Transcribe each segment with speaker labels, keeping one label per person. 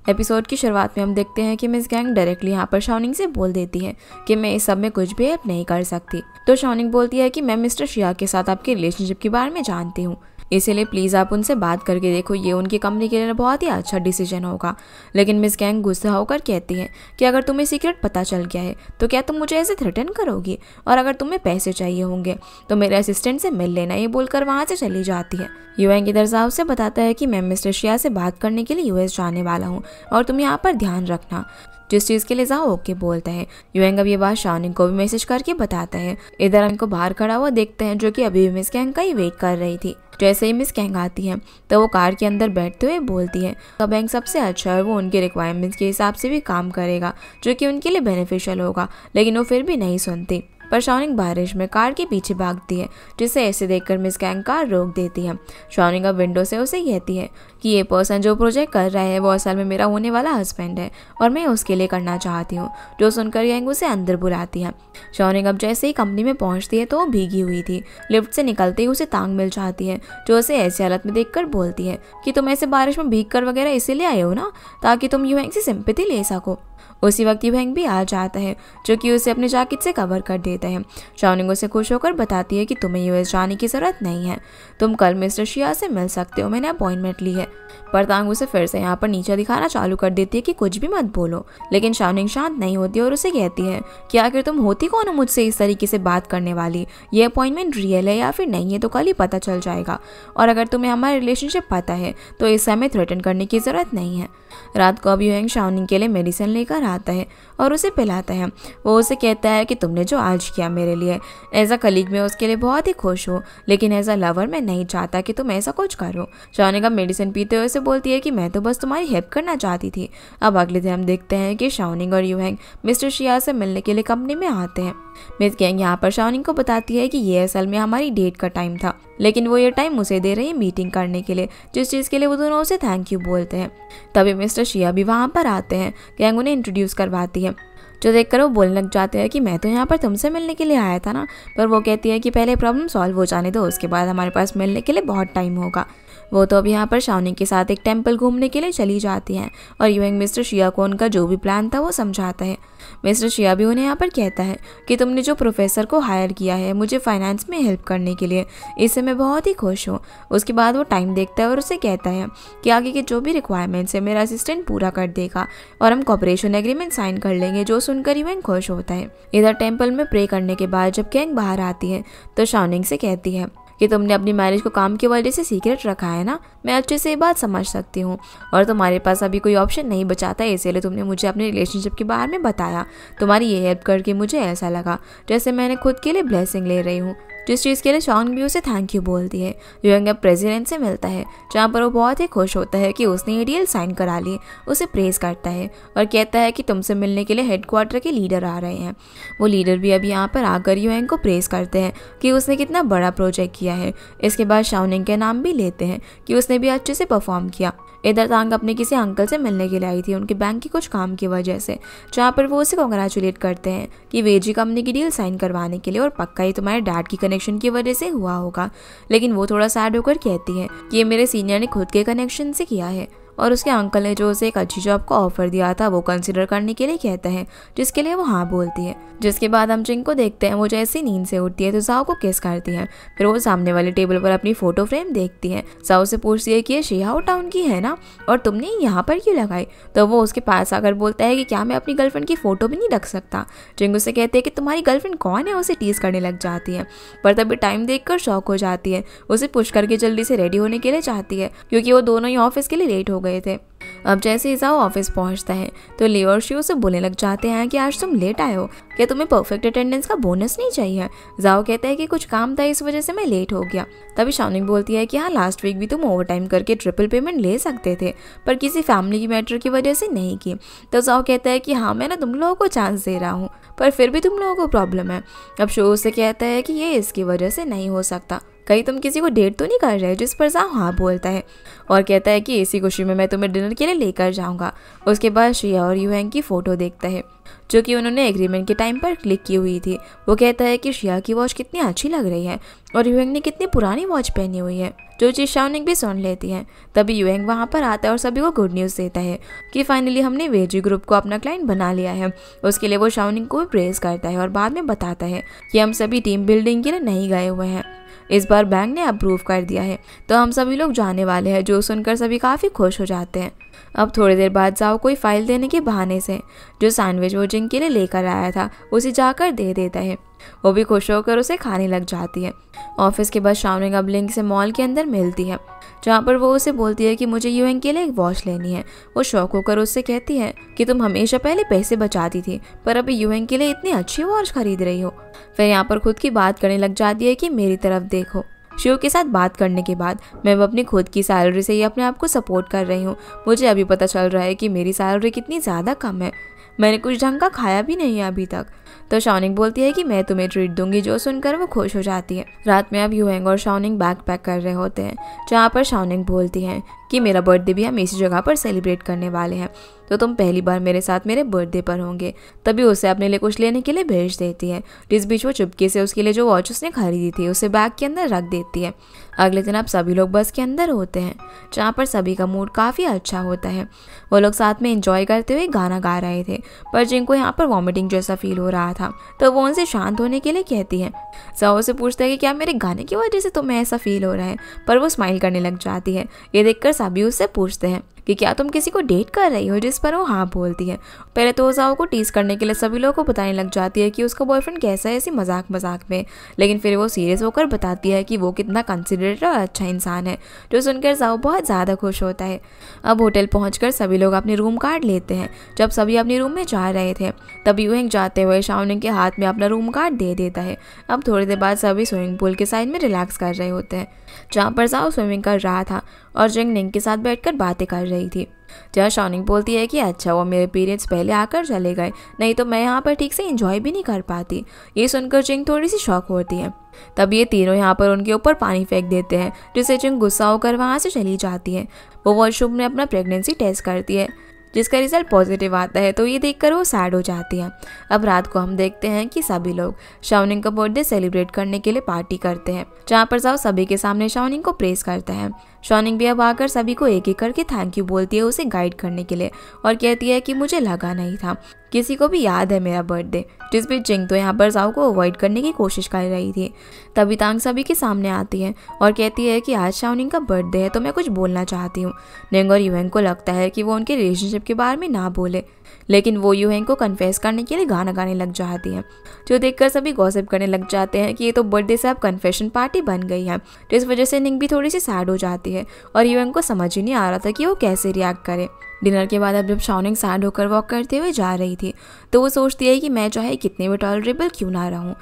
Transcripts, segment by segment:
Speaker 1: Episode की शुरुआत में हम देखते हैं कि मिस गैंग डायरेक्टली यहाँ पर शाओनिंग से बोल देती है कि मैं इस सब में कुछ भी हेल्प नहीं कर सकती। तो शाओनिंग बोलती है कि मैं मिस्टर शिया के साथ आपके रिलेशनशिप के बारे में जानती हूँ, इसीलिए प्लीज़ आप उनसे बात करके देखो, ये उनकी कंपनी के लिए बहुत ही अच्छा डिसीजन होगा। लेकिन मिस गैंग गुस्सा होकर कहती है कि अगर तुम्हें सीक्रेट पता चल गया है तो क्या तुम मुझे ऐसे थ्रेटन करोगी, और अगर तुम्हें पैसे चाहिए होंगे तो मेरे असिस्टेंट से मिल लेना, ये बोलकर वहाँ से चली जाती है। युएंग इधर जाओ से बताता है कि मैं मिस्टर शिया से बात करने के लिए यूएस जाने वाला हूँ और तुम यहाँ पर ध्यान रखना, जिस चीज़ के लिए जाओ ओके बोलता है। युएंग अब ये बात शाओनिंग को भी मैसेज करके बताता है। इधर हमको बाहर खड़ा हुआ देखते हैं जो कि अभी भी मिस गैंग का ही वेट कर रही थी। जैसे ही मिस गैंग आती है तो वो कार के अंदर बैठते हुए बोलती है तो बैंक सबसे अच्छा है, वो उनके रिक्वायरमेंट्स के हिसाब से भी काम करेगा जो कि उनके लिए बेनिफिशियल होगा, लेकिन वो फिर भी नहीं सुनती। पर शाओनिंग बारिश में कार के पीछे भागती है, जिसे ऐसे देखकर मिस गैंग कार रोक देती है। शाओनिंग अब विंडो से उसे कहती है कि ये पर्सन जो प्रोजेक्ट कर रहा है वो असल में मेरा होने वाला हस्बैंड है और मैं उसके लिए करना चाहती हूँ। जो सुनकर गैंग उसे अंदर बुलाती है। शाओनिंग अब जैसे ही कंपनी में पहुंचती है तो वो भीगी हुई थी। लिफ्ट से निकलते ही उसे टांग मिल जाती है, जो उसे ऐसी हालत में देखकर बोलती है कि तुम ऐसे बारिश में भीग कर वगैरह इसीलिए आए हो ना ताकि तुम युएंग से सिंपैथी ले सको। उसी वक्त युएंग भी आ जाता है जो कि उसे अपने जैकेट से कवर कर देता है। शाओनिंग उसे खुश होकर बताती है कि तुम्हें यूएस जाने की जरूरत नहीं है, तुम कल मिस्टर शिया से मिल सकते हो, मैंने अपॉइंटमेंट ली है। पर तांग उसे फिर से यहाँ पर नीचे दिखाना चालू कर देती है कि कुछ भी मत बोलो, लेकिन शाओनिंग शांत नहीं होती और उसे कहती है कि आखिर तुम होती कौन हो मुझसे इस तरीके से बात करने वाली, ये अपॉइंटमेंट रियल है या फिर नहीं है तो कल ही पता चल जाएगा, और अगर तुम्हें हमारा रिलेशनशिप पता है तो इस समय थ्रेटन करने की जरूरत नहीं है। रात को अब युएंग शाओनिंग के लिए मेडिसिन लेकर आता है और उसे पिलाता है। वो उसे कहता है कि तुमने जो आज किया मेरे लिए, एज अ कलीग मैं उसके लिए बहुत ही खुश हूँ, लेकिन एज अ लवर मैं नहीं चाहता कि तुम ऐसा कुछ करो। शाओनिंग अब मेडिसिन पीते हुए उसे बोलती है कि मैं तो बस तुम्हारी हेल्प करना चाहती थी। अब अगले दिन हम देखते हैं कि शाओनिंग और युएंग मिस्टर शिया से मिलने के लिए कंपनी में आते हैं। मिस गैंग यहाँ पर शाओनिंग को बताती है कि ये असल में हमारी डेट का टाइम था, लेकिन वो ये टाइम उसे दे रही है मीटिंग करने के लिए, जिस चीज़ के लिए वो दोनों उसे थैंक यू बोलते हैं। तभी मिस्टर शिया भी वहाँ पर आते हैं। गैंग उन्हें इंट्रोड्यूस करवाती है, जो देखकर वो बोलने लग जाते हैं कि मैं तो यहाँ पर तुमसे मिलने के लिए आया था ना। पर वो कहती है कि पहले प्रॉब्लम सॉल्व हो जाने दो, उसके बाद हमारे पास मिलने के लिए बहुत टाइम होगा। वो तो अब यहाँ पर शाओनिंग के साथ एक टेंपल घूमने के लिए चली जाती हैं और युएंग मिस्टर शिया को उनका जो भी प्लान था वो समझाता है। मिस्टर शिया भी उन्हें यहाँ पर कहता है कि तुमने जो प्रोफेसर को हायर किया है मुझे फाइनेंस में हेल्प करने के लिए, इससे मैं बहुत ही खुश हूँ। उसके बाद वो टाइम देखता है और उसे कहता है कि आगे के जो भी रिक्वायरमेंट्स है मेरा असिस्टेंट पूरा कर देगा और हम कॉपरेशन एग्रीमेंट साइन कर लेंगे, जो सुनकर युएंग खुश होता है। इधर टेंपल में प्रे करने के बाद जब गैंग बाहर आती है तो शाओनिंग से कहती है कि तुमने अपनी मैरिज को काम की वजह से सीक्रेट रखा है ना, मैं अच्छे से ये बात समझ सकती हूँ, और तुम्हारे पास अभी कोई ऑप्शन नहीं बचाता, इसीलिए तुमने मुझे अपने रिलेशनशिप के बारे में बताया। तुम्हारी ये हेल्प करके मुझे ऐसा लगा जैसे मैंने खुद के लिए ब्लेसिंग ले रही हूँ, जिस चीज़ के लिए शाओनिंग भी उसे थैंक यू बोलती है। युएंग अब प्रेसिडेंट से मिलता है, जहाँ पर वो बहुत ही खुश होता है कि उसने ये डील साइन करा ली। उसे प्रेज करता है और कहता है कि तुमसे मिलने के लिए हेडक्वार्टर के लीडर आ रहे हैं। वो लीडर भी अब यहाँ पर आकर युएंग को प्रेज करते हैं कि उसने कितना बड़ा प्रोजेक्ट किया है। इसके बाद शाओनिंग के नाम भी लेते हैं कि उसने भी अच्छे से परफॉर्म किया। इधर तांग अपने किसी अंकल से मिलने के लिए आई थी उनके बैंक के कुछ काम की वजह से, जहाँ पर वो उसे कॉन्ग्रेचुलेट करते हैं कि वेजी कंपनी की डील साइन करवाने के लिए, और पक्का ही तुम्हारे डैड की कनेक्शन की वजह से हुआ होगा। लेकिन वो थोड़ा सैड होकर कहती है कि ये मेरे सीनियर ने खुद के कनेक्शन से किया है, और उसके अंकल ने जो उसे एक अच्छी जॉब का ऑफर दिया था वो कंसिडर करने के लिए कहता है, जिसके लिए वो हाँ बोलती है। जिसके बाद हम जिंग को देखते हैं, वो जैसे नींद से उठती है तो जाओ को किस करती है। फिर वो सामने वाले टेबल पर अपनी फोटो फ्रेम देखती है। जाओ से पूछती है कि ये शिहाओ टाउन की है ना, और तुमने यहाँ पर क्यों लगाई। तो वो उसके पास आकर बोलता है कि क्या मैं अपनी गर्लफ्रेंड की फोटो भी नहीं रख सकता। जिंग उसे कहते हैं कि तुम्हारी गर्लफ्रेंड कौन है, उसे टीज करने लग जाती है। पर तभी टाइम देखकर शॉक हो जाती है, उसे पुश करके जल्दी से रेडी होने के लिए चाहती है, क्योंकि वो दोनों ही ऑफिस के लिए लेट हो गए थे। अब जैसे ही जाओ ऑफिस पहुंचता है तो ली और शिव से बोलने लग जाते हैं कि आज तुम लेट आए हो, क्या तुम्हें परफेक्ट अटेंडेंस का बोनस नहीं चाहिए। जाओ कहता है कि कुछ काम था इस वजह से मैं लेट हो गया। तभी शाओनिंग बोलती है कि हाँ लास्ट वीक भी तुम ओवर टाइम करके ट्रिपल पेमेंट ले सकते थे, पर किसी फैमिली की मैटर की वजह से नहीं की। तो जाओ कहता है कि हाँ मैं ना तुम लोगों को चांस दे रहा हूँ, पर फिर भी तुम लोगों को प्रॉब्लम है। अब शिव से कहता है कि ये इसकी वजह से नहीं हो सकता, कहीं तुम किसी को डेट तो नहीं कर रहे, जिस पर जाओ हाँ बोलता है। और कहता है कि इसी खुशी में मैं तुम्हें डिनर के लिए लेकर जाऊंगा। उसके बाद श्रिया और यूएंग की फ़ोटो देखता है जो कि उन्होंने एग्रीमेंट के टाइम पर क्लिक की हुई थी। वो कहता है कि श्रिया की वॉच कितनी अच्छी लग रही है और यूएंग ने कितनी पुरानी वॉच पहनी हुई है, जो चीज़ शाओनिंग भी सुन लेती है। तभी यूएंग वहाँ पर आता है और सभी को गुड न्यूज़ देता है कि फाइनली हमने वेजी ग्रुप को अपना क्लाइंट बना लिया है। उसके लिए वो शाओनिंग को भी प्रेज करता है और बाद में बताता है कि हम सभी टीम बिल्डिंग के लिए नहीं गए हुए हैं, इस बार बैंक ने अप्रूव कर दिया है, तो हम सभी लोग जाने वाले हैं। जो सुनकर सभी काफ़ी खुश हो जाते हैं। अब थोड़ी देर बाद जाओ कोई फाइल देने के बहाने से जो सैंडविच वो जिंग के लिए लेकर आया था उसे जाकर दे देता है। वो भी खुश होकर उसे खाने लग जाती है। ऑफिस के बाद शाओनिंग अब लिंग से मॉल के अंदर मिलती है, जहाँ पर वो उसे बोलती है कि मुझे यूएंग के लिए एक वॉच लेनी है। वो शौक होकर उससे कहती है कि तुम हमेशा पहले पैसे बचाती थी पर अभी यूएंग के लिए इतनी अच्छी वॉच खरीद रही हो। फिर यहाँ पर खुद की बात करने लग जाती है कि मेरी तरफ देखो। शिव के साथ बात करने के बाद मैं अपनी खुद की सैलरी से ही अपने आप को सपोर्ट कर रही हूँ। मुझे अभी पता चल रहा है कि मेरी सैलरी कितनी ज़्यादा कम है, मैंने कुछ ढंग का खाया भी नहीं है अभी तक। तो शाओनिंग बोलती है कि मैं तुम्हें ट्रीट दूंगी, जो सुनकर वो खुश हो जाती है। रात में अब यूएंग और शाओनिंग बैग पैक कर रहे होते हैं, जहाँ पर शाओनिंग बोलती है कि मेरा बर्थडे भी हम इसी जगह पर सेलिब्रेट करने वाले हैं, तो तुम पहली बार मेरे साथ मेरे बर्थडे पर होंगे। तभी उसे अपने लिए कुछ लेने के लिए भेज देती है। जिस बीच वो चुपके से उसके लिए जो वॉच उसने खरीदी थी उसे बैग के अंदर रख देती है। अगले दिन अब सभी लोग बस के अंदर होते हैं, जहाँ पर सभी का मूड काफ़ी अच्छा होता है। वो लोग साथ में एंजॉय करते हुए गाना गा रहे थे, पर जिनको यहाँ पर वॉमिटिंग जैसा फील हो रहा था, तो वो उनसे शांत होने के लिए कहती है। सो से पूछता है कि क्या मेरे गाने की वजह से तुम्हें ऐसा फील हो रहा है, पर वो स्माइल करने लग जाती है। ये देखकर सभी उससे पूछते हैं कि क्या तुम किसी को डेट कर रही हो, जिस पर वो हाँ बोलती है। पहले तो वो जाओ को टीज करने के लिए सभी लोगों को बताने लग जाती है कि उसका बॉयफ्रेंड कैसा है, ऐसी मजाक मजाक में, लेकिन फिर वो सीरियस होकर बताती है कि वो कितना कंसिडरेट और अच्छा इंसान है, जो सुनकर जाओ बहुत ज़्यादा खुश होता है। अब होटल पहुंचकर सभी लोग अपने रूम कार्ड लेते हैं। जब सभी अपने रूम में जा रहे थे तब यूएंग जाते हुए शाओनिंग के हाथ में अपना रूम कार्ड दे देता है। अब थोड़ी देर बाद सभी स्विमिंग पूल के साइड में रिलैक्स कर रहे होते हैं, जहाँ पर जाओ स्विमिंग कर रहा था और जिंग निंग के साथ बैठकर बातें कर रही थी। जहाँ शाओनिंग बोलती है कि अच्छा वो मेरे पीरियड्स पहले आकर चले गए, नहीं तो मैं यहाँ पर ठीक से एंजॉय भी नहीं कर पाती। ये सुनकर जिंग थोड़ी सी शॉक होती है। तब ये तीनों यहाँ पर उनके ऊपर पानी फेंक देते हैं, जिससे जिंग गुस्सा होकर वहाँ से चली जाती है। वो वॉशरूम में अपना प्रेगनेंसी टेस्ट करती है, जिसका रिजल्ट पॉजिटिव आता है, तो ये देखकर वो सैड हो जाती है। अब रात को हम देखते हैं कि सभी लोग शाओनिंग का बर्थडे सेलिब्रेट करने के लिए पार्टी करते हैं, जहाँ पर जाओ सभी के सामने शाओनिंग को प्रेस करता है। शाओनिंग भी अब आकर सभी को एक एक करके थैंक यू बोलती है उसे गाइड करने के लिए, और कहती है कि मुझे लगा नहीं था किसी को भी याद है मेरा बर्थडे। जिस बीच जिंग तो यहाँ पर जाओ को अवॉइड करने की कोशिश कर रही थी। तभी तांग सभी के सामने आती है और कहती है कि आज शाओनिंग का बर्थडे है, तो मैं कुछ बोलना चाहती हूँ। निंग और यूएंग को लगता है कि वो उनके रिलेशनशिप के बारे में ना बोले, लेकिन वो यूएंग को कन्फेस करने के लिए गाना गाने लग जाती है, जो देखकर सभी गॉसिप करने लग जाते हैं कि ये तो बर्थडे से अब कन्फेशन पार्टी बन गई है। जिस वजह से निंग भी थोड़ी सी सैड हो जाती है और यूएंग को समझ ही नहीं आ रहा था कि वो कैसे रिएक्ट करे। डिनर के बाद अब जब शाओनिंग सैड होकर वॉक करते हुए जा रही थी, तो वो सोचती है कि मैं चाहे कितने भी टॉलरेबल क्यों ना रहूं,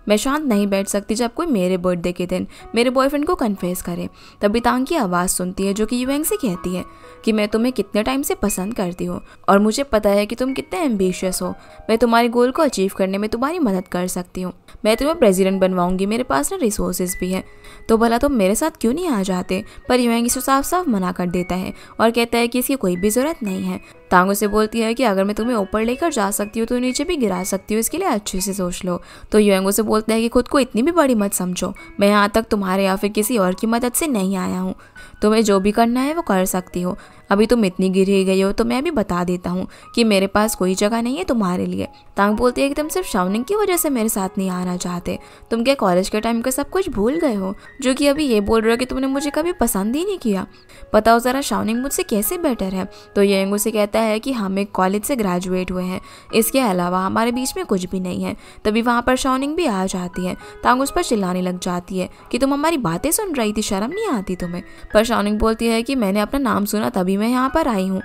Speaker 1: मैं शांत नहीं बैठ सकती जब कोई मेरे बर्थडे के दिन मेरे बॉयफ्रेंड को कन्फेस करे। तभी तांग की आवाज़ सुनती है, जो कि यूएंग से कहती है कि मैं तुम्हें कितने टाइम से पसंद करती हूँ और मुझे पता है कि तुम कितने एम्बिशियस हो। मैं तुम्हारे गोल को अचीव करने में तुम्हारी मदद कर सकती हूँ। मैं तुम्हें प्रेसिडेंट बनवाऊंगी, मेरे पास ना रिसोर्सेज भी है, तो भला तुम मेरे साथ क्यों नहीं आ जाते। पर यूएंग इसे साफ साफ मना कर देता है और कहता है कि इसकी कोई भी ज़रूरत नहीं है। तांग उसे बोलती है कि अगर मैं तुम्हें ऊपर लेकर जा सकती हूँ तो नीचे भी गिरा सकती हूँ, इसके लिए अच्छे से सोच लो। तो यूएंग उसे बोलता है कि खुद को इतनी भी बड़ी मत समझो, मैं यहाँ तक तुम्हारे या फिर किसी और की मदद से नहीं आया हूँ, तुम्हें जो भी करना है वो कर सकती हो। अभी तुम इतनी गिरी गई हो तो मैं भी बता देता हूँ कि मेरे पास कोई जगह नहीं है तुम्हारे लिए। तांग बोलती है कि तुम सिर्फ शाओनिंग की वजह से मेरे साथ नहीं आना चाहते, तुम क्या कॉलेज के टाइम का सब कुछ भूल गए हो, जो कि अभी ये बोल रहे हो कि तुमने मुझे कभी पसंद ही नहीं किया। बताओ ज़रा शाओनिंग मुझसे कैसे बेटर है। तो यूएंग उसे कहता है कि हम एक कॉलेज से ग्रेजुएट हुए हैं, इसके अलावा हमारे बीच में कुछ भी नहीं है। तभी वहाँ पर शाओनिंग भी आ जाती है। तांग उस पर चिल्लाने लग जाती है कि तुम हमारी बातें सुन रही थी, शर्म नहीं आती तुम्हें। पर शाओनिंग बोलती है कि मैंने अपना नाम सुना तभी मैं यहाँ पर आई हूँ।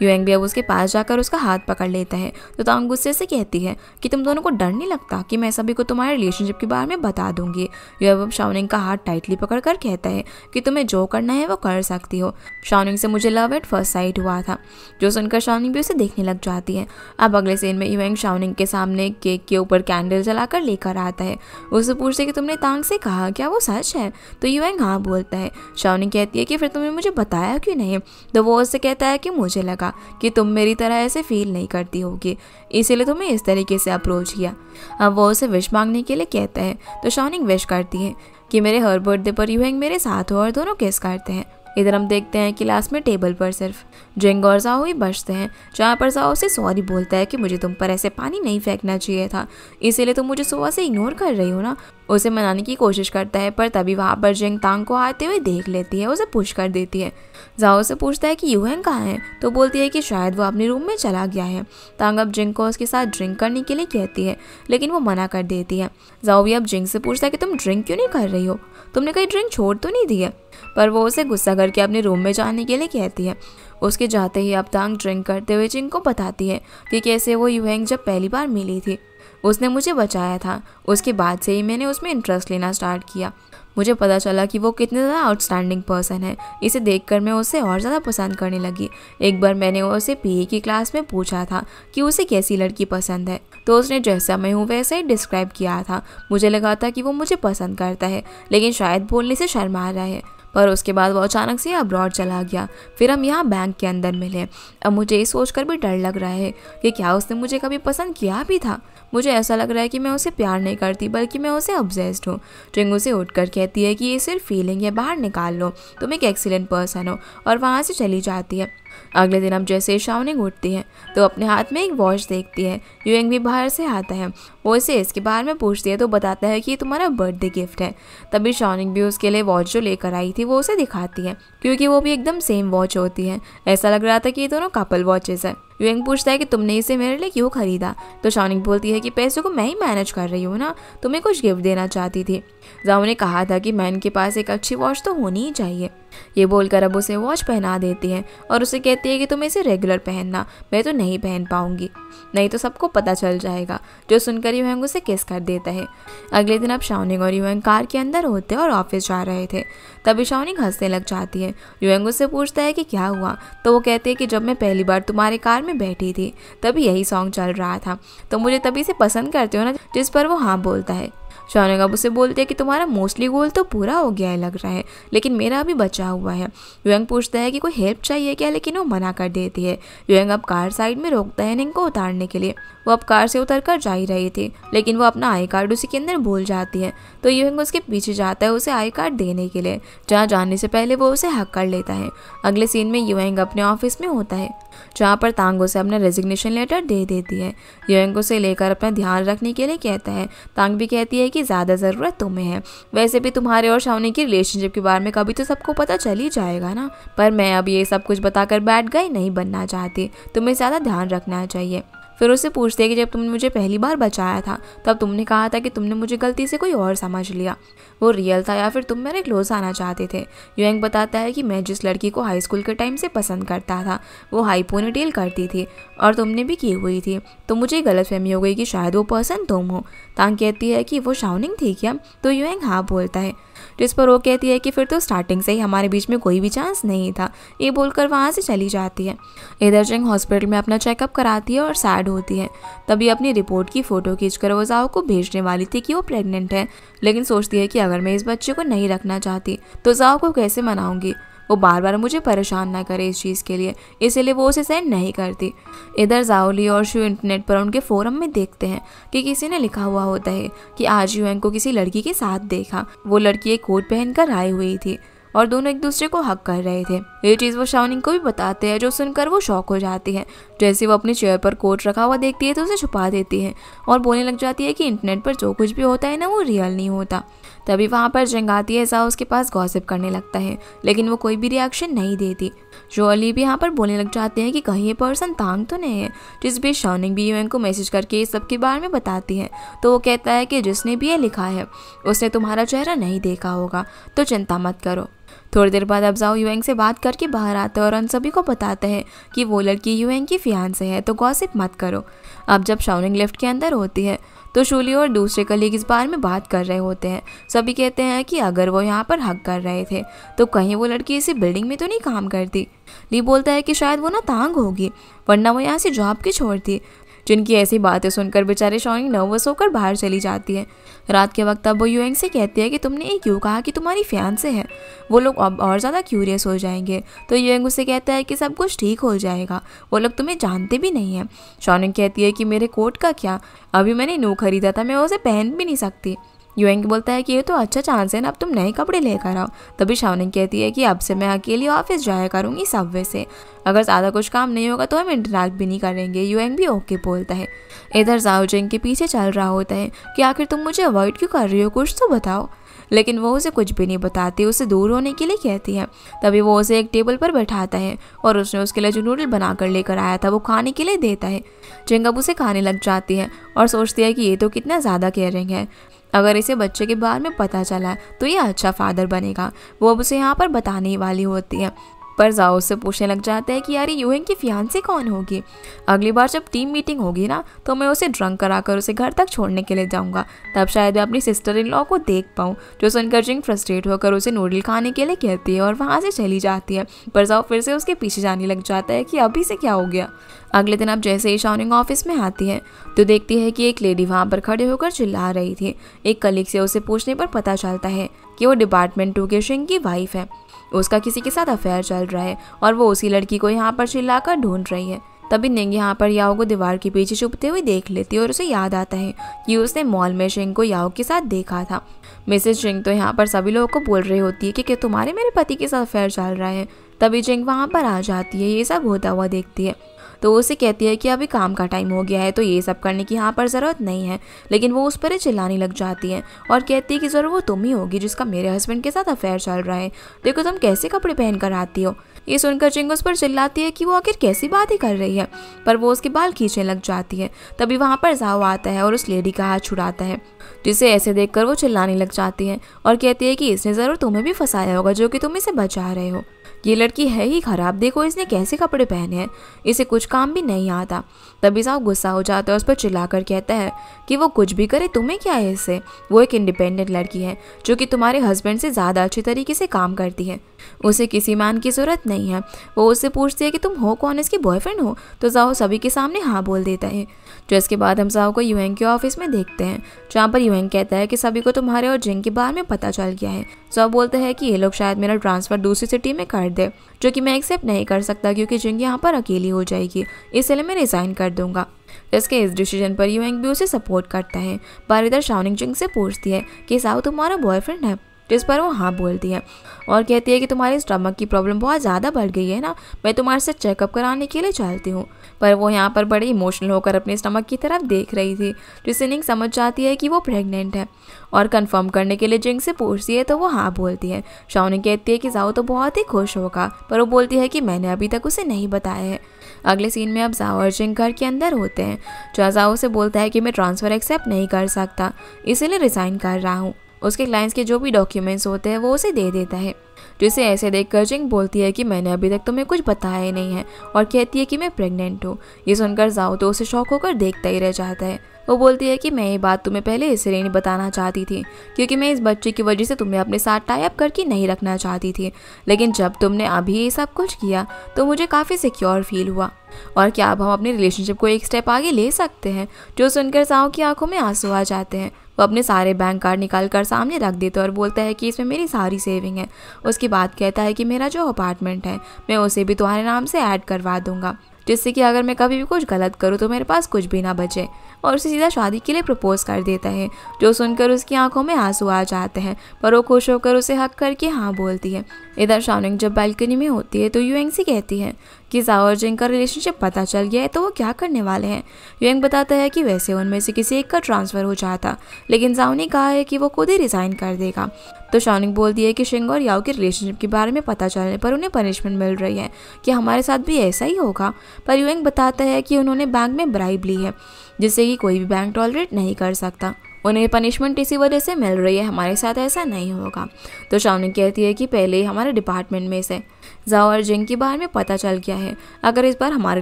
Speaker 1: युएंग भी अब उसके पास जाकर उसका हाथ पकड़ लेता है। तो तांग गुस्से से कहती है कि तुम दोनों को डर नहीं लगता कि मैं सभी को तुम्हारे रिलेशनशिप के बारे में बता दूंगी। युएंग अब शाओनिंग का हाथ टाइटली पकड़कर कहता है कि तुम्हें जो करना है वो कर सकती हो। शाओनिंग से मुझे लव एट फर्स्ट साइट हुआ था। जो सुनकर शाओनिंग भी उसे देखने लग जाती है। अब अगले सीन में युएंग शाओनिंग के सामने केक के ऊपर कैंडल जलाकर लेकर आता है। उससे पूछते कि तुमने तांग से कहा क्या वो सच है? तो युएंग हाँ बोलता है। शाओनिंग कहती है कि फिर तुमने मुझे बताया क्यों नहीं? तो वो उससे कहता है कि मुझे लगा कि तुम मेरी तरह ऐसे फील नहीं करती होगी, इसीलिए तुम्हें इस तरीके से अप्रोच किया। अब वो उसे विश मांगने के लिए कहता है। तो शाओनिंग विश करती है कि मेरे हर बर्थडे पर युएंग मेरे साथ हो और दोनों किस करते हैं। इधर हम देखते हैं क्लास में टेबल पर सिर्फ जिंग और जाओ ही बचते हैं, जहाँ पर जाओ से सॉरी बोलता है कि मुझे तुम पर ऐसे पानी नहीं फेंकना चाहिए था, इसीलिए तुम मुझे सुबह से इग्नोर कर रही हो ना। उसे मनाने की कोशिश करता है, पर तभी वहाँ पर जिंग तांग को आते हुए देख लेती है, उसे पुश कर देती है। जाओ से पूछता है कि युएंग कहाँ है? तो बोलती है कि शायद वो अपने रूम में चला गया है। तांग अब जिंग को उसके साथ ड्रिंक करने के लिए कहती है, लेकिन वो मना कर देती है। जाओ भी अब जिंग से पूछता है कि तुम ड्रिंक क्यों नहीं कर रही हो, तुमने कहीं ड्रिंक छोड़ तो नहीं दी है? पर वो उसे गुस्सा करके अपने रूम में जाने के लिए कहती है। उसके जाते ही अब तांग ड्रिंक करते हुए जिंग को बताती है कि कैसे वो युएंग जब पहली बार मिली थी उसने मुझे बचाया था, उसके बाद से ही मैंने उसमें इंटरेस्ट लेना स्टार्ट किया। मुझे पता चला कि वो कितने ज़्यादा आउटस्टैंडिंग पर्सन है, इसे देखकर मैं उसे और ज़्यादा पसंद करने लगी। एक बार मैंने उसे पीए की क्लास में पूछा था कि उसे कैसी लड़की पसंद है, तो उसने जैसा मैं हूँ वैसा ही डिस्क्राइब किया था। मुझे लगा था कि वो मुझे पसंद करता है, लेकिन शायद बोलने से शर्मा रहा है। पर उसके बाद वो अचानक से अब्रॉड चला गया। फिर हम यहाँ बैंक के अंदर मिले। अब मुझे ये सोचकर भी डर लग रहा है कि क्या उसने मुझे कभी पसंद किया भी था। मुझे ऐसा लग रहा है कि मैं उसे प्यार नहीं करती, बल्कि मैं उसे ऑब्सेस्ड हूँ। जिंग उसे उठकर कहती है कि ये सिर्फ फीलिंग है, बाहर निकाल लो, तुम एक एक्सीलेंट पर्सन हो, और वहाँ से चली जाती है। अगले दिन अब जैसे शाओनिंग उठती है तो अपने हाथ में एक वॉच देखती है। युएंग भी बाहर से आता है, वो इसे इसके बारे में पूछती है तो बताता है कि ये तुम्हारा बर्थडे गिफ्ट है। तभी शाओनिंग भी उसके लिए वॉच जो लेकर आई थी वो उसे दिखाती है, क्योंकि वो भी एकदम सेम वॉच होती है। ऐसा लग रहा था कि ये दोनों कपल वॉचेस है। युएंग पूछता है कि तुमने इसे मेरे लिए क्यों खरीदा? तो शाओनिंग बोलती है कि पैसों को मैं ही मैनेज कर रही हूँ ना, तुम्हें कुछ गिफ्ट देना चाहती थी। जाओ ने कहा था कि मैन के पास एक अच्छी वॉच तो होनी ही चाहिए। ये बोलकर अब उसे वॉच पहना देती है और उसे कहती है कि तुम इसे रेगुलर पहनना, मैं तो नहीं पहन पाऊंगी, नहीं तो सबको पता चल जाएगा। जो सुनकर युएंग उसे किस कर देता है। अगले दिन अब शाओनिंग और युएंग कार के अंदर होते और ऑफिस जा रहे थे। तभी शाओनिंग हंसने लग जाती है। युएंग उससे पूछता है कि क्या हुआ? तो वो कहती है कि जब मैं पहली बार तुम्हारे कार में बैठी थी तभी यही सॉन्ग चल रहा था, तो मुझे तभी से पसंद करते हो ना? जिस पर वो हाँ बोलता है। शाओनिंग अब उसे बोलती है कि तुम्हारा मोस्टली गोल तो पूरा हो गया है लग रहा है, लेकिन मेरा अभी बचा हुआ है। युएंग पूछता है कि कोई हेल्प चाहिए क्या, लेकिन वो मना कर देती है। युएंग अब कार साइड में रोकता है निंग को उतारने के लिए। वो अब कार से उतर कर जा ही रही थी, लेकिन वो अपना आई कार्ड उसी के अंदर भूल जाती है। तो युएंग उसके पीछे जाता है उसे आई कार्ड देने के लिए। जहाँ जाने से पहले वो उसे हक कर लेता है। अगले सीन में युएंग अपने ऑफिस में होता है, जहाँ पर तांग उसे अपना रेजिग्नेशन लेटर दे देती है। युएंग उसे लेकर अपना ध्यान रखने के लिए कहता है। तांग भी कहती है कि ज़्यादा ज़रूरत तुम्हें है, वैसे भी तुम्हारे और शाओनिंग की रिलेशनशिप के बारे में कभी तो सबको पता चल ही जाएगा ना। पर मैं अब ये सब कुछ बताकर बैड गाय नहीं बनना चाहती, तुम्हें ज़्यादा ध्यान रखना चाहिए। फिर उससे पूछते हैं कि जब तुमने मुझे पहली बार बचाया था तब तुमने कहा था कि तुमने मुझे गलती से कोई और समझ लिया, वो रियल था या फिर तुम मेरे क्लोज आना चाहते थे? युएंग बताता है कि मैं जिस लड़की को हाई स्कूल के टाइम से पसंद करता था वो हाई पोनीटेल करती थी और तुमने भी की हुई थी, तो मुझे गलतफहमी हो गई कि शायद वो पर्सन तुम हो। तांग कहती है कि वो शाओनिंग थी क्या? तो युएंग हाँ बोलता है, जिस पर वो कहती है कि फिर तो स्टार्टिंग से ही हमारे बीच में कोई भी चांस नहीं था। ये बोलकर वहाँ से चली जाती है। इधर जिंग हॉस्पिटल में अपना चेकअप कराती है और सैड होती है। तभी अपनी रिपोर्ट की फ़ोटो खींचकर वो जाओ को भेजने वाली थी कि वो प्रेग्नेंट है, लेकिन सोचती है कि अगर मैं इस बच्चे को नहीं रखना चाहती तो जाओ को कैसे मनाऊंगी, वो बार बार मुझे परेशान ना करे इस चीज़ के लिए, इसीलिए वो उसे सेंड नहीं करती। इधर जाओली और शू इंटरनेट पर उनके फोरम में देखते हैं कि किसी ने लिखा हुआ होता है कि आज युएंग को किसी लड़की के साथ देखा। वो लड़की एक कोट पहनकर आई हुई थी और दोनों एक दूसरे को हक कर रहे थे। ये चीज़ वो शाओनिंग को भी बताते हैं, जो सुनकर वो शॉक हो जाती है। जैसे वो अपनी चेयर पर कोट रखा हुआ देखती है तो उसे छुपा देती है और बोलने लग जाती है कि इंटरनेट पर जो कुछ भी होता है ना वो रियल नहीं होता। तभी वहाँ पर जिंग आती है, जाओ उसके पास गॉसिप करने लगता है, लेकिन वो कोई भी रिएक्शन नहीं देती। जो अली भी यहाँ पर बोलने लग जाते हैं कि कहीं ये पर्सन तांग तो नहीं है। जिस बीच शाओनिंग भी युएंग को मैसेज करके इस सब के बारे में बताती है, तो वो कहता है कि जिसने भी ये लिखा है उसने तुम्हारा चेहरा नहीं देखा होगा, तो चिंता मत करो। थोड़ी देर बाद अब जाओ युएंग से बात करके बाहर आता है और उन सभी को बताता है कि वो लड़की युएंग की फियांसे है, तो गॉसिप मत करो। अब जब शाओनिंग लिफ्ट के अंदर होती है तो शूली और दूसरे कलीग इस बारे में बात कर रहे होते हैं। सभी कहते हैं कि अगर वो यहाँ पर हक कर रहे थे तो कहीं वो लड़की इसी बिल्डिंग में तो नहीं काम करती। ली बोलता है कि शायद वो ना तांग होगी, वरना वो यहाँ से जॉब क्यों छोड़ती। जिनकी ऐसी बातें सुनकर बेचारे शाओनिंग नर्वस होकर बाहर चली जाती है। रात के वक्त अब वो युएंग से कहती है कि तुमने ये क्यों कहा कि तुम्हारी फियांसे है। वो लोग अब और ज़्यादा क्यूरियस हो जाएंगे। तो युएंग उससे कहता है कि सब कुछ ठीक हो जाएगा, वो लोग तुम्हें जानते भी नहीं है। शाओनिंग कहती है कि मेरे कोट का क्या, अभी मैंने न्यू खरीदा था, मैं उसे पहन भी नहीं सकती। युएंग बोलता है कि ये तो अच्छा चांस है ना, अब तुम नए कपड़े लेकर आओ। तभी शाओनिंग कहती है कि अब से मैं अकेली ऑफिस जाया करूंगी सबवे से, अगर ज़्यादा कुछ काम नहीं होगा तो हम इंटरैक्ट भी नहीं करेंगे। युएंग भी ओके बोलता है। इधर जाओ जिंग के पीछे चल रहा होता है कि आखिर तुम मुझे अवॉइड क्यों कर रही हो, कुछ तो बताओ। लेकिन वो उसे कुछ भी नहीं बताती, उसे दूर होने के लिए कहती है। तभी वो उसे एक टेबल पर बैठाता है और उसने उसके लिए जो नूडल बनाकर लेकर आया था वो खाने के लिए देता है। जिंग अब उसे खाने लग जाती है और सोचती है कि ये तो कितना ज़्यादा केयरिंग है, अगर इसे बच्चे के बारे में पता चला तो ये अच्छा फादर बनेगा। वो अब उसे यहाँ पर बताने वाली होती है, पर जाओ उससे पूछने लग जाता है कि यार युएंग की फियांसे कौन होगी। अगली बार जब टीम मीटिंग होगी ना तो मैं उसे ड्रंक कराकर उसे घर तक छोड़ने के लिए जाऊंगा, तब शायद मैं अपनी सिस्टर इन लॉ को देख पाऊँ। जो सुनकर जिंग फ्रस्ट्रेट होकर उसे नूडल खाने के लिए कहती है और वहाँ से चली जाती है। पर जाओ फिर से उसके पीछे जाने लग जाता है कि अभी से क्या हो गया। अगले दिन अब जैसे ही शाओनिंग ऑफिस में आती है तो देखती है कि एक लेडी वहाँ पर खड़े होकर चिल्ला रही थी। एक कलीग से उसे पूछने पर पता चलता है कि वो डिपार्टमेंट 2 के शिंग की वाइफ है। उसका किसी के साथ अफेयर चल रहा है और वो उसी लड़की को यहाँ पर चिल्लाकर ढूंढ रही है। तभी निंग यहाँ पर याओ को दीवार के पीछे छुपते हुए देख लेती है और उसे याद आता है कि उसने मॉल में शिंग को याओ के साथ देखा था। मिसेस शिंग तो यहाँ पर सभी लोगों को बोल रही होती है कि तुम्हारे मेरे पति के साथ अफेयर चल रहा है। तभी जिंग वहाँ पर आ जाती है, ये सब होता हुआ देखती है तो उसे कहती है कि अभी काम का टाइम हो गया है तो ये सब करने की यहाँ पर ज़रूरत नहीं है। लेकिन वो उस पर चिल्लाने लग जाती है और कहती है कि ज़रूर वो तुम ही होगी जिसका मेरे हस्बैंड के साथ अफेयर चल रहा है, देखो तुम कैसे कपड़े पहन कर आती हो। ये सुनकर जिंग उस पर चिल्लाती है कि वो आखिर कैसी बात ही कर रही है, पर वो उसके बाल खींचने लग जाती है। तभी वहाँ पर जाओ आता है और उस लेडी का हाथ छुड़ाता है, जिसे ऐसे देखकर वो चिल्लाने लग जाती है और कहती है कि इसने ज़रूर तुम्हें भी फंसाया होगा जो कि तुम इसे बचा रहे हो। ये लड़की है ही खराब, देखो इसने कैसे कपड़े पहने हैं, इसे कुछ काम भी नहीं आता। तभी साहब गुस्सा हो जाता है, उस पर चिल्लाकर कहता है कि वो कुछ भी करे तुम्हें क्या है इससे, वो एक इंडिपेंडेंट लड़की है जो कि तुम्हारे हस्बैंड से ज़्यादा अच्छी तरीके से काम करती है, उसे किसी मैन की ज़रूरत नहीं है। वो उससे पूछती है कि तुम हो कौन, इसकी बॉयफ्रेंड हो, तो जाओ सभी के सामने हाँ बोल देता है। जो इसके बाद हम जाओ को युएंग के ऑफिस में देखते हैं, जहाँ पर युएंग कहता है कि सभी को तुम्हारे और जिंग के बारे में पता चल गया है। जाओ बोलता है कि ये लोग शायद मेरा ट्रांसफ़र दूसरी सिटी में कर दे, जो कि मैं एक्सेप्ट नहीं कर सकता क्योंकि जिंग यहाँ पर अकेली हो जाएगी, इसलिए मैं रिज़ाइन कर दूंगा। इसके इस डिसीजन पर युएंग भी उसे सपोर्ट करता है। पर इधर शाओनिंग जिंग से पूछती है कि साओ तुम्हारा बॉयफ्रेंड है, जिस पर वो हाँ बोलती है और कहती है कि तुम्हारी स्टमक की प्रॉब्लम बहुत ज़्यादा बढ़ गई है ना, मैं तुम्हारे साथ चेकअप कराने के लिए चलती हूँ। पर वो यहाँ पर बड़े इमोशनल होकर अपने स्टमक की तरफ देख रही थी, जिससे निंग समझ जाती है कि वो प्रेग्नेंट है और कंफर्म करने के लिए जिंग से पूछती है तो वो हाँ बोलती है। शाओनिंग कहती है कि जाओ तो बहुत ही खुश होगा, पर वो बोलती है कि मैंने अभी तक उसे नहीं बताया है। अगले सीन में अब जाओ और जिंग घर के अंदर होते हैं, जो जाओ से बोलता है कि मैं ट्रांसफ़र एक्सेप्ट नहीं कर सकता, इसीलिए रिज़ाइन कर रहा हूँ। उसके क्लाइंट्स के जो भी डॉक्यूमेंट्स होते हैं वो उसे दे देता है, जिसे ऐसे देखकर जिंग बोलती है कि मैंने अभी तक तुम्हें कुछ बताया ही नहीं है और कहती है कि मैं प्रेग्नेंट हूँ। ये सुनकर जाओ तो उसे शौक होकर देखता ही रह जाता है। वो बोलती है कि मैं ये बात तुम्हें पहले इसलिए नहीं बताना चाहती थी क्योंकि मैं इस बच्चे की वजह से तुम्हें अपने साथ टाई अप करके नहीं रखना चाहती थी, लेकिन जब तुमने अभी ये सब कुछ किया तो मुझे काफ़ी सिक्योर फील हुआ और क्या अब हम अपनी रिलेशनशिप को एक स्टेप आगे ले सकते हैं। जो सुनकर जाओ की आंखों में आंसू आ जाते हैं। वो अपने सारे बैंक कार्ड निकाल कर सामने रख देता है और बोलता है कि इसमें मेरी सारी सेविंग है। उसके बाद कहता है कि मेरा जो अपार्टमेंट है मैं उसे भी तुम्हारे नाम से ऐड करवा दूंगा, जिससे कि अगर मैं कभी भी कुछ गलत करूँ तो मेरे पास कुछ भी ना बचे, और उसे सीधा शादी के लिए प्रपोज कर देता है। जो सुनकर उसकी आंखों में आंसू आ जाते हैं, पर वो खुश होकर उसे हक करके हाँ बोलती है। इधर शाओनिंग जब बालकनी में होती है तो युएंग से कहती है कि जाओ और जिंग का रिलेशनशिप पता चल गया है तो वो क्या करने वाले हैं। युएंग बताता है कि वैसे उनमें से किसी एक का ट्रांसफ़र हो जाता, लेकिन जाओ ने कहा है कि वो खुद ही रिज़ाइन कर देगा। तो शाओनिंग बोलती है कि शिंग और याओ के रिलेशनशिप के बारे में पता चलने पर उन्हें पनिशमेंट मिल रही है, कि हमारे साथ भी ऐसा ही होगा। पर युएंग बताता है कि उन्होंने बैंक में ब्राइब ली है, जिससे कि कोई भी बैंक टॉलरेट नहीं कर सकता। उन्हें पनिशमेंट इसी वजह से मिल रही है, हमारे साथ ऐसा नहीं होगा। तो शाओनिंग कहती है कि पहले ही हमारे डिपार्टमेंट में से जाओ और जिंग के बारे में पता चल गया है, अगर इस बार हमारे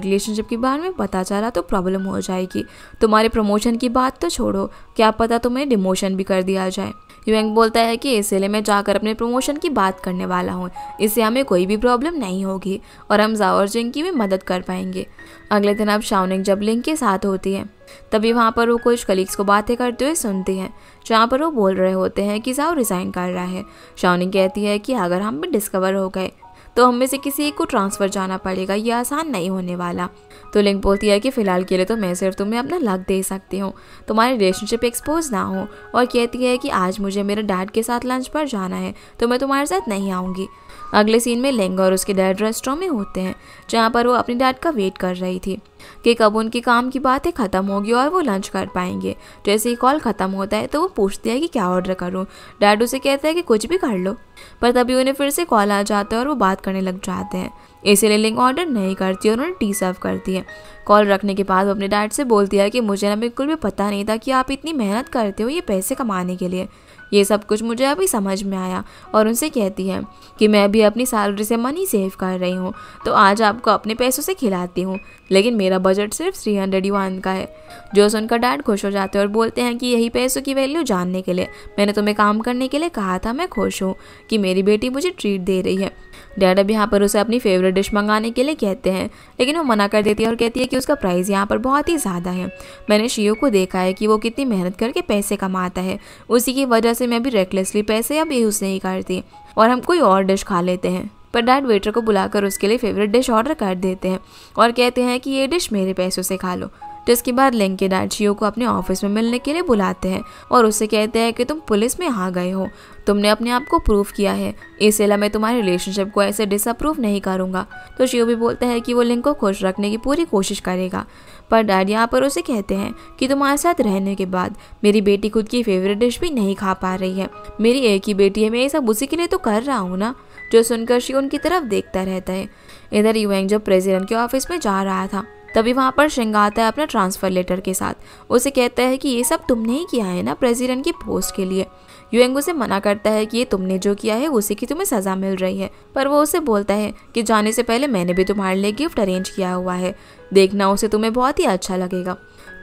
Speaker 1: रिलेशनशिप के बारे में पता चला तो प्रॉब्लम हो जाएगी। तुम्हारे प्रमोशन की बात तो छोड़ो, क्या पता तुम्हें डिमोशन भी कर दिया जाए। युएंग बोलता है कि इसलिए मैं जाकर अपने प्रमोशन की बात करने वाला हूँ, इससे हमें कोई भी प्रॉब्लम नहीं होगी और हम जाओ और जिंग की भी मदद कर पाएंगे। अगले दिन अब शाओनिंग जब लिंग के साथ होती है तभी वहाँ पर वो कुछ कलीग्स को बातें करते हुए सुनती है, जहाँ पर वो बोल रहे होते हैं कि जाओ रिज़ाइन कर रहा है। शाओनिंग कहती है कि अगर हम भी डिस्कवर हो गए तो हम में से किसी एक को ट्रांसफ़र जाना पड़ेगा, ये आसान नहीं होने वाला। तो लिंग बोलती है कि फ़िलहाल के लिए तो मैं सिर्फ तुम्हें अपना लक दे सकती हूँ, तुम्हारी रिलेशनशिप एक्सपोज ना हो, और कहती है कि आज मुझे मेरे डैड के साथ लंच पर जाना है तो मैं तुम्हारे साथ नहीं आऊँगी। अगले सीन में लिंग और उसके डैड रेस्टोरेंट में होते हैं, जहाँ पर वो अपने डैड का वेट कर रही थी कि कब उनकी काम की बातें ख़त्म होगी और वो लंच कर पाएंगे। जैसे ही कॉल ख़त्म होता है तो वो पूछती है कि क्या ऑर्डर करूँ। डैड उसे कहता है कि कुछ भी कर लो, पर तभी उन्हें फिर से कॉल आ जाता है और वो बात करने लग जाते हैं। इसीलिए लिंग ऑर्डर नहीं करती और उन्हें टी सर्व करती है। कॉल रखने के बाद वो अपने डैड से बोलती है कि मुझे ना बिल्कुल भी पता नहीं था कि आप इतनी मेहनत करते हो ये पैसे कमाने के लिए, ये सब कुछ मुझे अभी समझ में आया। और उनसे कहती है कि मैं भी अपनी सैलरी से मनी सेव कर रही हूँ तो आज आपको अपने पैसों से खिलाती हूँ, लेकिन मेरा बजट सिर्फ 300 युआन का है। जो सुनकर डैड खुश हो जाते हैं और बोलते हैं कि यही पैसों की वैल्यू जानने के लिए मैंने तुम्हें काम करने के लिए कहा था। मैं खुश हूँ कि मेरी बेटी मुझे ट्रीट दे रही है। डैड अब यहाँ पर उसे अपनी फेवरेट डिश मंगाने के लिए कहते हैं, लेकिन वो मना कर देती है और कहती है कि उसका प्राइस यहाँ पर बहुत ही ज़्यादा है। मैंने शियो को देखा है कि वो कितनी मेहनत करके पैसे कमाता है, उसी की वजह से मैं भी रेकलेसली पैसे अब यूज़ नहीं करती और हम कोई और डिश खा लेते हैं। पर डैड वेटर को बुलाकर उसके लिए फेवरेट डिश ऑर्डर कर देते हैं और कहते हैं कि ये डिश मेरे पैसों से खा लो। जिसके बाद लिंग के डैड शियो को अपने ऑफिस में मिलने के लिए बुलाते हैं और उससे कहते हैं कि तुम पुलिस में आ गए हो, तुमने अपने आप को प्रूव किया है, इसलिए मैं तुम्हारी रिलेशनशिप को ऐसे डिसअप्रूव नहीं करूँगा। तो शियो भी बोलता है कि वो लिंग को खुश रखने की पूरी कोशिश करेगा, पर डैड यहाँ पर उसे कहते हैं कि तुम्हारे साथ रहने के बाद मेरी बेटी खुद की फेवरेट डिश भी नहीं खा पा रही है, मेरी एक ही बेटी है, मैं ये सब उसी के लिए तो कर रहा हूँ ना। जो सुनकर शियो उनकी तरफ देखता रहता है। इधर युएंग जब प्रेसिडेंट के ऑफिस में जा रहा था तभी वहाँ पर शिंग आता है अपना ट्रांसफ़र लेटर के साथ। उसे कहता है कि ये सब तुमने ही किया है ना प्रेसिडेंट की पोस्ट के लिए। युएंग उसे मना करता है कि ये तुमने जो किया है उसी की तुम्हें सज़ा मिल रही है, पर वो उसे बोलता है कि जाने से पहले मैंने भी तुम्हारे लिए गिफ्ट अरेंज किया हुआ है, देखना उसे तुम्हें बहुत ही अच्छा लगेगा।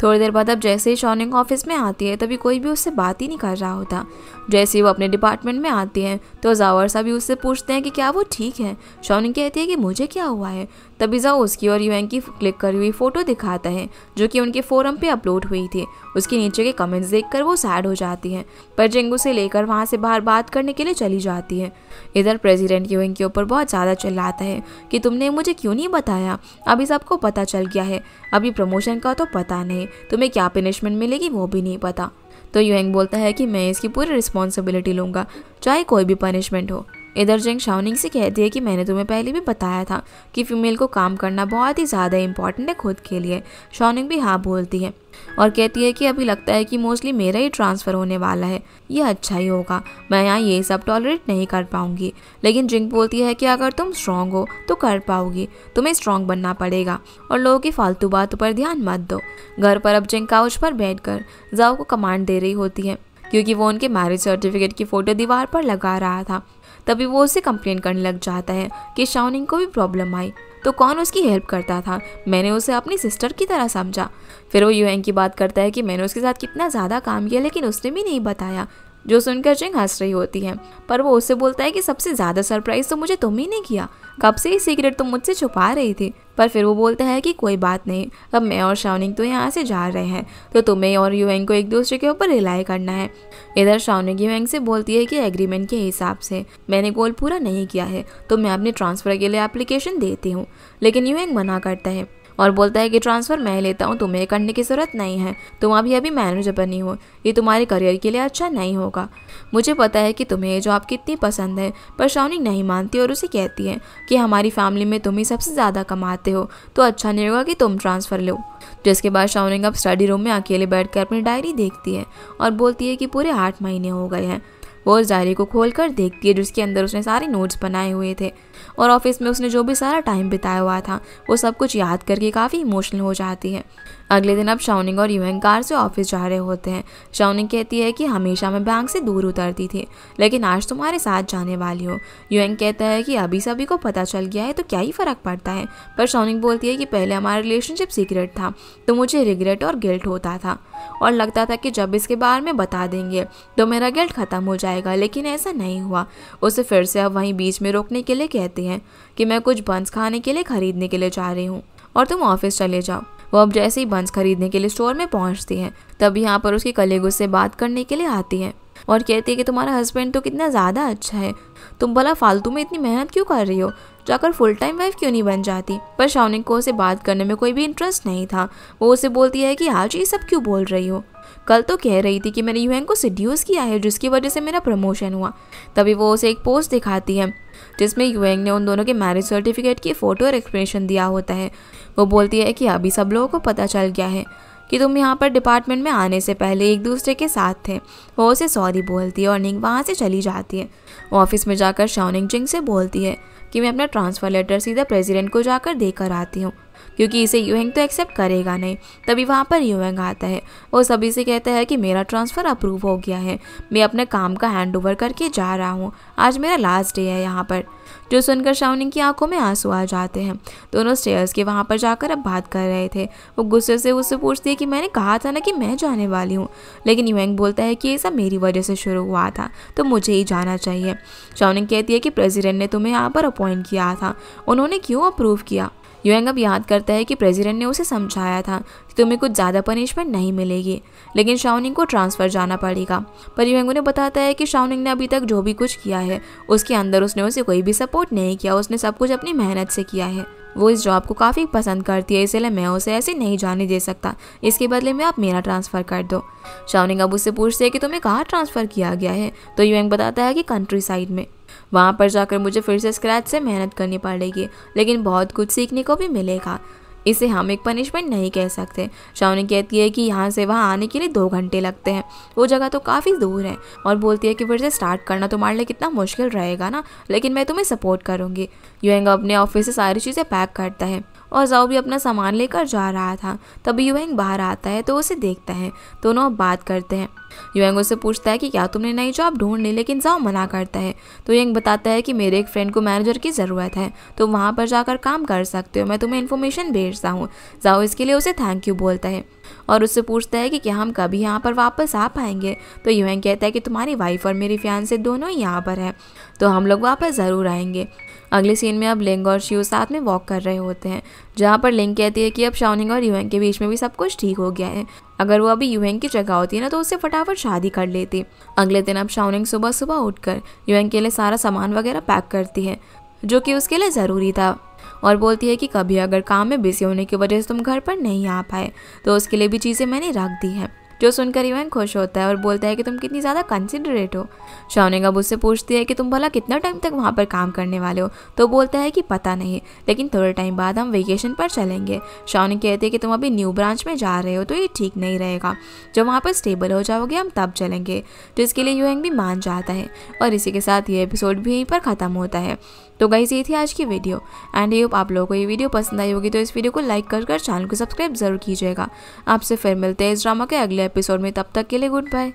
Speaker 1: थोड़ी देर बाद अब जैसे ही शाओनिंग ऑफिस में आती है तभी कोई भी उससे बात ही नहीं कर रहा होता। जैसे ही वो अपने डिपार्टमेंट में आती है तो जाओ सभी उससे पूछते हैं कि क्या वो ठीक है। शाओनिंग कहती है कि मुझे क्या हुआ है। तभी जाओ उसकी और युएंग की क्लिक करी हुई फ़ोटो दिखाता है जो कि उनके फोरम पे अपलोड हुई थी। उसके नीचे के कमेंट्स देखकर वो सैड हो जाती है, पर जिंग उसे लेकर वहाँ से बाहर बात करने के लिए चली जाती है। इधर प्रेसिडेंट युएंग के ऊपर बहुत ज़्यादा चिल्लाता है कि तुमने मुझे क्यों नहीं बताया, अभी सबको पता चल गया है, अभी प्रमोशन का तो पता नहीं, तुम्हें क्या पनिशमेंट मिलेगी वो भी नहीं पता। तो युएंग बोलता है कि मैं इसकी पूरी रिस्पॉन्सिबिलिटी लूँगा, चाहे कोई भी पनिशमेंट हो। इधर जिंग शाओनिंग से कहती है कि मैंने तुम्हें पहले भी बताया था कि फीमेल को काम करना बहुत ही ज़्यादा इंपॉर्टेंट है खुद के लिए। शाओनिंग भी हाँ बोलती है और कहती है कि अभी लगता है कि मोस्टली मेरा ही ट्रांसफ़र होने वाला है, ये अच्छा ही होगा, मैं यहाँ ये सब टॉलरेट नहीं कर पाऊँगी। लेकिन जिंग बोलती है कि अगर तुम स्ट्रॉन्ग हो तो कर पाओगी, तुम्हें स्ट्रॉन्ग बनना पड़ेगा और लोगों की फालतू बातों पर ध्यान मत दो। घर पर अब जिंग काउच पर बैठकर जाओ को कमांड दे रही होती है क्योंकि वो उनके मैरिज सर्टिफिकेट की फ़ोटो दीवार पर लगा रहा था। तभी वो उसे कंप्लेन करने लग जाता है कि शाओनिंग को भी प्रॉब्लम आई तो कौन उसकी हेल्प करता था, मैंने उसे अपनी सिस्टर की तरह समझा। फिर वो युएंग की बात करता है कि मैंने उसके साथ कितना ज़्यादा काम किया लेकिन उसने भी नहीं बताया। जो सुनकर जिंग हंस रही होती है, पर वो उससे बोलता है कि सबसे ज़्यादा सरप्राइज़ तो मुझे तुम ही ने किया, कब से ये सीक्रेट तुम मुझसे छुपा रही थी। पर फिर वो बोलता है कि कोई बात नहीं, अब मैं और शाओनिंग तो यहाँ से जा रहे हैं तो तुम्हें और युएंग को एक दूसरे के ऊपर रिलाई करना है। इधर शाओनिंग युएंग से बोलती है कि एग्रीमेंट के हिसाब से मैंने गोल पूरा नहीं किया है तो मैं अपने ट्रांसफ़र के लिए एप्लीकेशन देती हूँ, लेकिन युएंग मना करता है और बोलता है कि ट्रांसफ़र मैं लेता हूँ, तुम्हें करने की ज़रूरत नहीं है, तुम अभी मैनेजर बनी हो, ये तुम्हारे करियर के लिए अच्छा नहीं होगा। मुझे पता है कि तुम्हें ये जॉब कितनी पसंद है, पर शाओनिंग नहीं मानती और उसे कहती है कि हमारी फैमिली में तुम ही सबसे ज़्यादा कमाते हो तो अच्छा नहीं होगा कि तुम ट्रांसफ़र लो। जिसके बाद शाओनिंग अब स्टडी रूम में अकेले बैठकर अपनी डायरी देखती है और बोलती है कि पूरे 8 महीने हो गए हैं वो उस डायरी को खोलकर देखती है जिसके अंदर उसने सारे नोट्स बनाए हुए थे और ऑफिस में उसने जो भी सारा टाइम बिताया हुआ था वो सब कुछ याद करके काफ़ी इमोशनल हो जाती है। अगले दिन अब शाओनिंग और यूएंग कार से ऑफिस जा रहे होते हैं। शाओनिंग कहती है कि हमेशा मैं बैंक से दूर उतरती थी लेकिन आज तुम्हारे साथ जाने वाली हूँ। यूएंग कहता है कि अभी सभी को पता चल गया है तो क्या ही फ़र्क पड़ता है, पर शाओनिंग बोलती है कि पहले हमारा रिलेशनशिप सीक्रेट था तो मुझे रिग्रेट और गिल्ट होता था और लगता था कि जब इसके बारे में बता देंगे तो मेरा गिल्ट ख़त्म हो जाएगा, लेकिन ऐसा नहीं हुआ। उसे फिर से अब वहीं बीच में रोकने के लिए कहती हैं कि मैं कुछ बंस खाने के लिए खरीदने के लिए जा रही हूँ और तुम ऑफिस चले जाओ। वो अब जैसे ही बंस खरीदने के लिए स्टोर में पहुंचती हैं तब यहाँ पर उसकी कलीग उससे बात करने के लिए आती है और कहती है कि तुम्हारा हस्बैंड तो कितना ज़्यादा अच्छा है, तुम भला फालतू में इतनी मेहनत क्यों कर रही हो, जाकर फुल टाइम वाइफ क्यों नहीं बन जाती। पर शाओनिंग को उसे बात करने में कोई भी इंटरेस्ट नहीं था। वो उसे बोलती है कि आज ये सब क्यों बोल रही हो, कल तो कह रही थी कि मैंने यूएंग को सीड्यूस किया है जिसकी वजह से मेरा प्रमोशन हुआ। तभी वो उसे एक पोस्ट दिखाती है जिसमें यूएंग ने उन दोनों के मैरिज सर्टिफिकेट की फ़ोटो और एक्सप्रेशन दिया होता है। वो बोलती है कि अभी सब लोगों को पता चल गया है कि तुम यहाँ पर डिपार्टमेंट में आने से पहले एक दूसरे के साथ थे। वो उसे सॉरी बोलती है और निंग वहाँ से चली जाती है। ऑफिस में जाकर शाओनिंग जिंग से बोलती है कि मैं अपना ट्रांसफ़र लेटर सीधा प्रेसिडेंट को जाकर देकर आती हूँ क्योंकि इसे यूएंग तो एक्सेप्ट करेगा नहीं। तभी वहाँ पर यूएंग आता है। वो सभी से कहता है कि मेरा ट्रांसफ़र अप्रूव हो गया है, मैं अपने काम का हैंड ओवर करके जा रहा हूँ, आज मेरा लास्ट डे है यहाँ पर। जो सुनकर शाओनिंग की आंखों में आंसू आ जाते हैं। दोनों स्टेयर्स के वहाँ पर जाकर अब बात कर रहे थे। वो गुस्से से उससे पूछती है कि मैंने कहा था ना कि मैं जाने वाली हूँ, लेकिन यूएंग बोलता है कि ये सब मेरी वजह से शुरू हुआ था तो मुझे ही जाना चाहिए। शाओनिंग कहती है कि प्रेसिडेंट ने तुम्हें यहाँ पर अपॉइंट किया था, उन्होंने क्यों अप्रूव किया। यूएंग अब याद करता है कि प्रेसिडेंट ने उसे समझाया था कि तुम्हें कुछ ज़्यादा पनिशमेंट नहीं मिलेगी, लेकिन शाओनिंग को ट्रांसफ़र जाना पड़ेगा। पर यूएंग उन्हें बताता है कि शाओनिंग ने अभी तक जो भी कुछ किया है उसके अंदर उसने उसे कोई भी सपोर्ट नहीं किया, उसने सब कुछ अपनी मेहनत से किया है। वो इस जॉब को काफ़ी पसंद करती है, इसलिए मैं उसे ऐसे नहीं जाने दे सकता, इसके बदले में आप मेरा ट्रांसफ़र कर दो। शाओनिंग अब उससे पूछती है कि तुम्हें कहाँ ट्रांसफ़र किया गया है, तो यूएंग बताता है कि कंट्री साइड में। वहाँ पर जाकर मुझे फिर से स्क्रैच से मेहनत करनी पड़ेगी, लेकिन बहुत कुछ सीखने को भी मिलेगा, इसे हम एक पनिशमेंट नहीं कह सकते। शाओनिंग कहती है कि यहाँ से वहाँ आने के लिए 2 घंटे लगते हैं, वो जगह तो काफ़ी दूर है, और बोलती है कि फिर से स्टार्ट करना तुम्हारे लिए कितना मुश्किल रहेगा ना, लेकिन मैं तुम्हें सपोर्ट करूँगी। यूएंग अपने ऑफिस से सारी चीज़ें पैक करता है और जाओ भी अपना सामान लेकर जा रहा था। तभी यूएंग बाहर आता है तो उसे देखता है। दोनों अब बात करते हैं। यूएंग उससे पूछता है कि क्या तुमने नई जॉब ढूंढ ली, लेकिन जाओ मना करता है। तो यूएंग बताता है कि मेरे एक फ्रेंड को मैनेजर की ज़रूरत है, तो वहाँ पर जाकर काम कर सकते हो, मैं तुम्हें इन्फॉर्मेशन भेजता हूँ। जाओ इसके लिए उसे थैंक यू बोलता है और उससे पूछता है कि क्या हम कभी यहाँ पर वापस आ पाएंगे। तो यूएंग कहता है कि तुम्हारी वाइफ और मेरी फियांसे दोनों ही यहाँ पर है, तो हम लोग वापस ज़रूर आएंगे। अगले सीन में अब लिंग और शिव साथ में वॉक कर रहे होते हैं, जहाँ पर लिंग कहती है कि अब शाओनिंग और यूएंग के बीच में भी सब कुछ ठीक हो गया है। अगर वो अभी यूएंग की जगह होती ना तो उससे फटाफट शादी कर लेती। अगले दिन अब शाओनिंग सुबह सुबह उठकर यूएंग के लिए सारा सामान वगैरह पैक करती है जो कि उसके लिए ज़रूरी था, और बोलती है कि कभी अगर काम में बिजी होने की वजह से तुम घर पर नहीं आ पाए तो उसके लिए भी चीज़ें मैंने रख दी हैं। जो सुनकर यूएंग खुश होता है और बोलता है कि तुम कितनी ज़्यादा कंसिडरेट हो। शाओनिंग अब उससे पूछती है कि तुम भला कितना टाइम तक वहाँ पर काम करने वाले हो, तो बोलता है कि पता नहीं, लेकिन थोड़े टाइम बाद हम वेकेशन पर चलेंगे। शाओनिंग कहती है कि तुम अभी न्यू ब्रांच में जा रहे हो तो ये ठीक नहीं रहेगा, जब वहाँ पर स्टेबल हो जाओगे हम तब चलेंगे, जिसके लिए यूएंग भी मान जाता है। और इसी के साथ ये एपिसोड भी यहीं पर ख़त्म होता है। तो गाइस ये थी आज की वीडियो एंड आई होप आप लोगों को ये वीडियो पसंद आई होगी, तो इस वीडियो को लाइक कर चैनल को सब्सक्राइब जरूर कीजिएगा। आपसे फिर मिलते हैं इस ड्रामा के अगले एपिसोड में, तब तक के लिए गुड बाय।